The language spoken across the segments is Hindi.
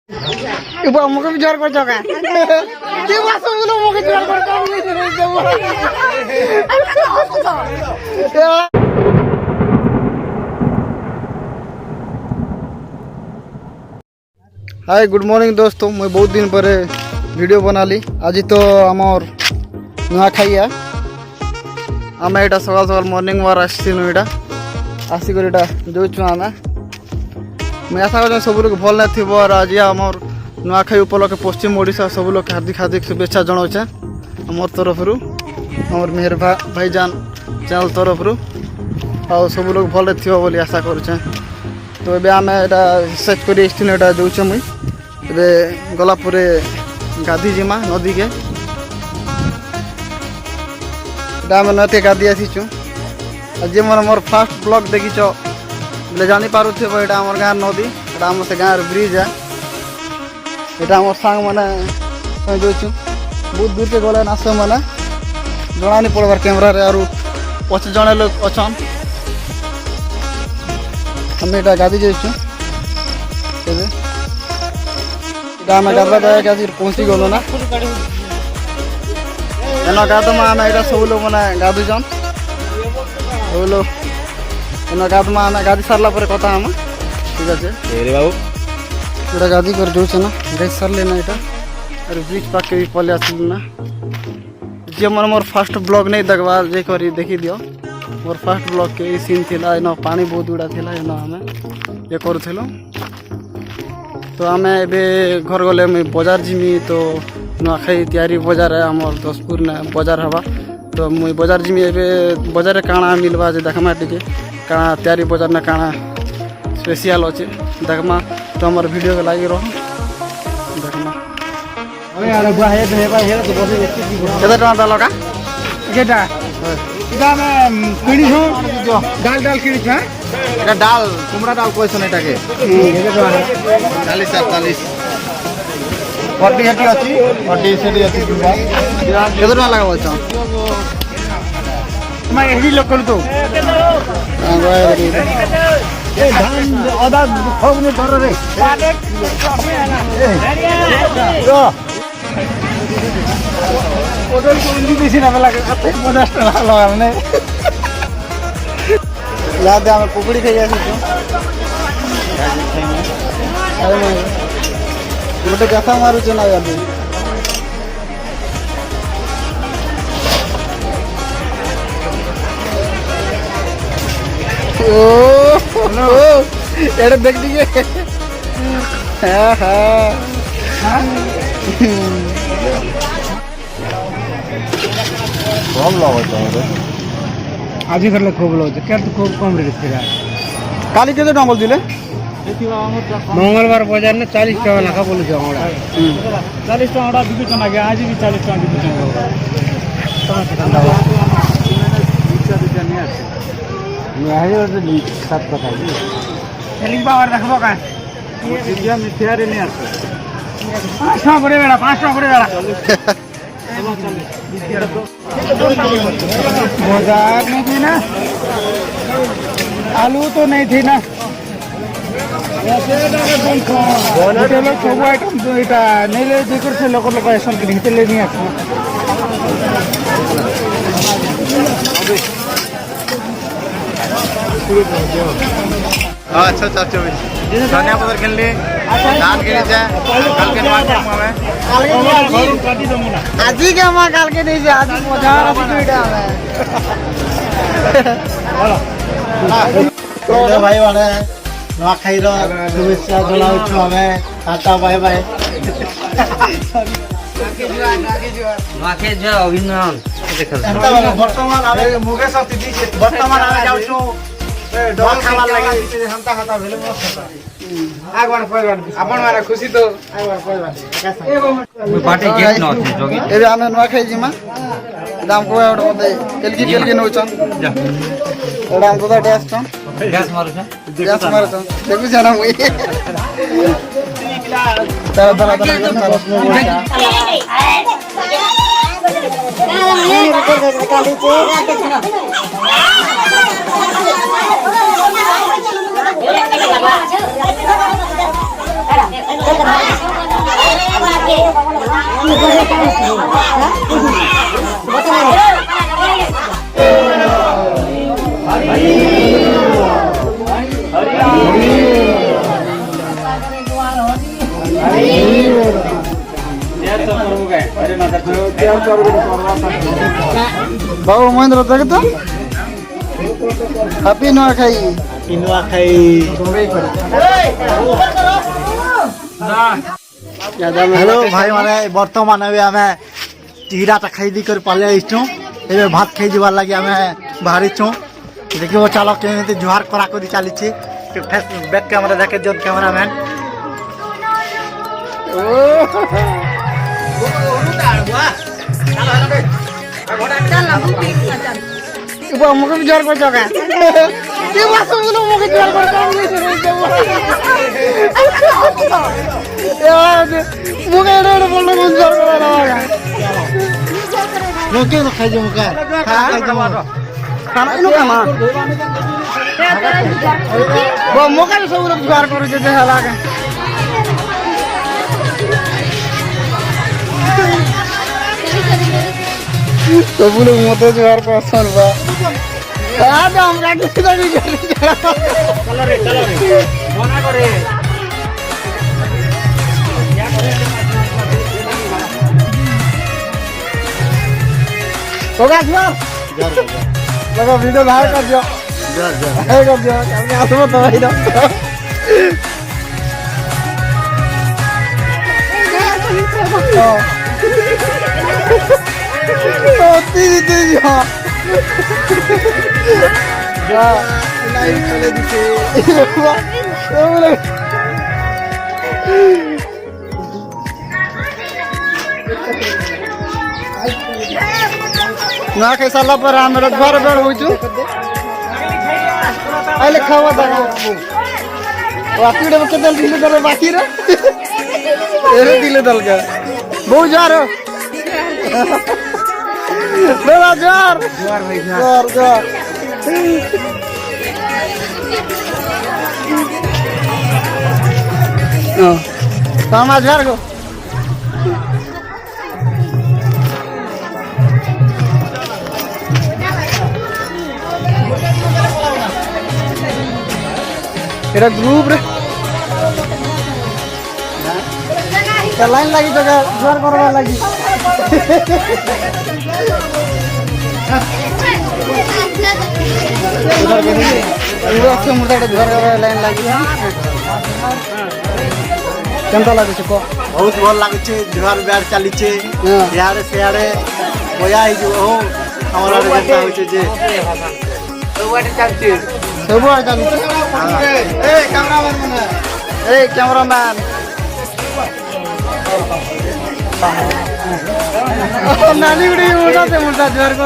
मुझे भी जोर कर चुका ये बात सब लोग मुझे जोर कर हाय गुड मॉर्निंग दोस्तों मैं बहुत दिन पर वीडियो बना ली आज तो आमर नुआ खाई है आम यहाँ सकाल सकाल मॉर्निंग वार आसटा आसिक जोचु आम मैं आशा कर सब लोग भल नहीं थी और आज आमर नुआखाई उपलक्षे पश्चिम ओडिशा सब लोग हार्दिक हार्दिक शुभेच्छा जनाऊे आमर तरफ आमर मेहर भाईजान चैनल तरफ आ सब लोग भल थी बोली आशा करुचे तो ये आम सेट कर जोचे मुझे गलापुर गाधी जिमा नदी के आम नदी गाधी आसीचु आज मोर फास्ट ब्लॉग देखीच बोले जापार यहाँ आम गाँव नदी यहाँ आम से गाँव ब्रिज है यहाँ आम सांग मैंने जोचु बहुत दूर के गले आस मैंने जना नहीं पड़बार कैमरा रे और पच जड़े लोग अच्छन हम यहाँ गाधी जाइचु आम गाधा जाए पहुँची गलु ना एन गाधमा आम यहाँ सब लोग मैंने गाधुचन सब लोग एन गाधमा आम गाधी सारा पर कथा हम ठीक अच्छे बाबू पूरा गाधी कर जोचे ना गाई सारे ना यहाँ और ब्रिज पाके भी पलि आसलु ना जी मन मोर फास्ट ब्लॉग नहीं देखवा जे करी देखी दियो मोर फास्ट ब्लॉग के सीन थिला एन पानी बहुत गुड़ा थिला एन आम ये करूँ तो आम ए घर गले मुझे बजार जिमी तो नुआखाई तैयारी बजार है आम दसपुर ने बजार हवा तो मुझे बजार जिमी ए बजार काଣା मिलवा जे देखमा टे काଣା तैयारी बजार ने काଣା स्पेशल अच्छे देखमा तो हमारे वीडियो के लगी रहो देखमा केते टका डाल का केटा इदा में किनी हो डाल डाल किनी छ এটা ডাল কুমড়া ডাল কইছন এটাকে 40 47 ফটি হেটি আছে ফটি সেটি আছে কেতে টাকা লাগা বলছ मैं यही लोग कर दो ए धान आधा खोगने धर रे तो ओडल को इंदी बेसी ना लगा 50 টাকা लगा ने याद आम कुकड़ी खाई गोटे कथा मारुचे ना याद एड़े देख दीजिए आज ही करले खूब लोग क्या तो खूब कम रेट थी काली के तो बोल दिले मंगलवार बाजार में 40 টাকা लाखा बोल जाऊंगा 40 টাকা बिकु चना गया आज भी 40 টাকা बिकु चना मैं है और सात पता है सेलिंग पावर रखबो का ये मिथिया रे नहीं आछे 5 টাকা করে বেড়া 5 টাকা করে বেড়া बाजार नहीं थी ना आलू तो नहीं थी ना सब आइटम यहाँ नहीं ले देकर से लोग ऐसा घिंचते ले नहीं आते अच्छा अच्छा अच्छा धनिया पत्थर खेल लिए धान के नीचे कल के मार्केट में आज ही क्या मां कल के नीचे आज बाजार तो भाई वाले नुआखाई रो शुभेच्छा जनाउछु हमें टाटा बाय बाय नुआखाई जो अभिनंदन वर्तमान आमे मुकेश अतिथि वर्तमान आमे जाउछु डॉल खावा लगा हमता खाता भेले मस्त आगवान कोइवान अपन मारा खुशी तो आगवान कोइवान मैं पार्टी गेट न अछि जोगी ए आमे नुआखाई जिमा दाम को एड होते केलकी नउछन जा एडा हम तो डैश छन गैस मारू छ देखु जाना मुई तारा तारा Ada. बाबू महेंद्र देख तो हैप्पी नुआखाई हेलो भाई माने बर्तमान अभी आमे टीराटा खाई दी कर पाले आइछू एबे भात खाई दिबार लागि आमे बाहरी छु देखिबो चलो केमिति जुहार करा करी चाली छी फेस बैक कैमरा देखे जोन कैमरामैन इबा मुके बिचार कर जगा के वासो बोलो मुके बिचार कर काम नहीं सुने यार मुके रे बोलो बिचार कर रहा रोके न खाई जो मुका खाई जो खाना इनो खाना वो मुके सब लोग बिचार करू जे हला के तो बोलो मते जोर पर सन बा आ तो हमरा किसी का भी चलो रे मना करे होगा सर लगा वीडियो बाहर कर दियो है कर दियो हमने आसमो तो भाई दो तीन तीन हाँ लाइव चले दिखे ना कैसा ला पर हम मेरा घर बेड़ हो चु आले खावा दाना वाकी डे के दल दिले दल बाकी रे एरे दिले दल का बहुत जा रो मेरा जार जार भाई जार जार समाज घर को तेरा ग्रुप रे लाइन लगी तो जोर करवा लगी मुर्दा घर लाइन लगी केमता लगे को बहुत भल लागे छे जुहार बैर चली छे यारे से यारे बोया ही जो हो हमरा रे बेटा होय छे जे सबवाटे चलछे सबवाटे चलछे ए कैमरामैन मने ए कैमरामैन नानी उड़ी मुर्दा जोर को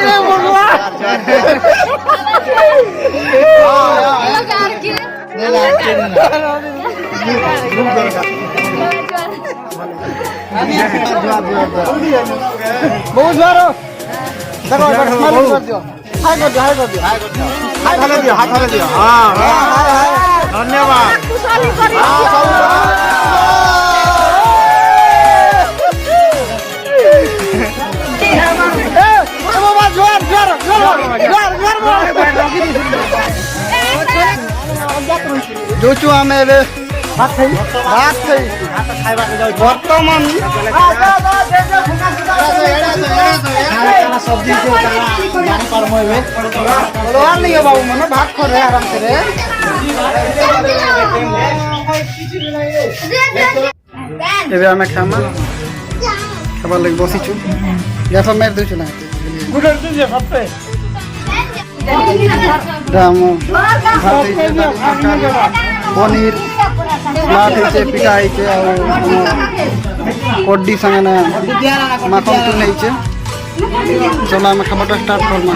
ए भगवान बहुत सारो देखो स्माइल कर दियो हाय कर दियो हाय कर दियो हाय कर दियो हाथ हले दियो हां हां धन्यवाद खुशाली करी जो चु हमें भात खाई खाइबा के जाउ वर्तमान सब्जी के जानी पर मोइबे बोलवा नहीं है बाबू मने भात खा रहे आराम से रे एबे हमें खाबा लग बसी छु गैसा मार दे छु ना गुडर दे सब पे रामो पनीर लाठी से पिटाई छे कोड्डी संगे ना माखन तू नहीं छे चला मैं खबरटा स्टार्ट करना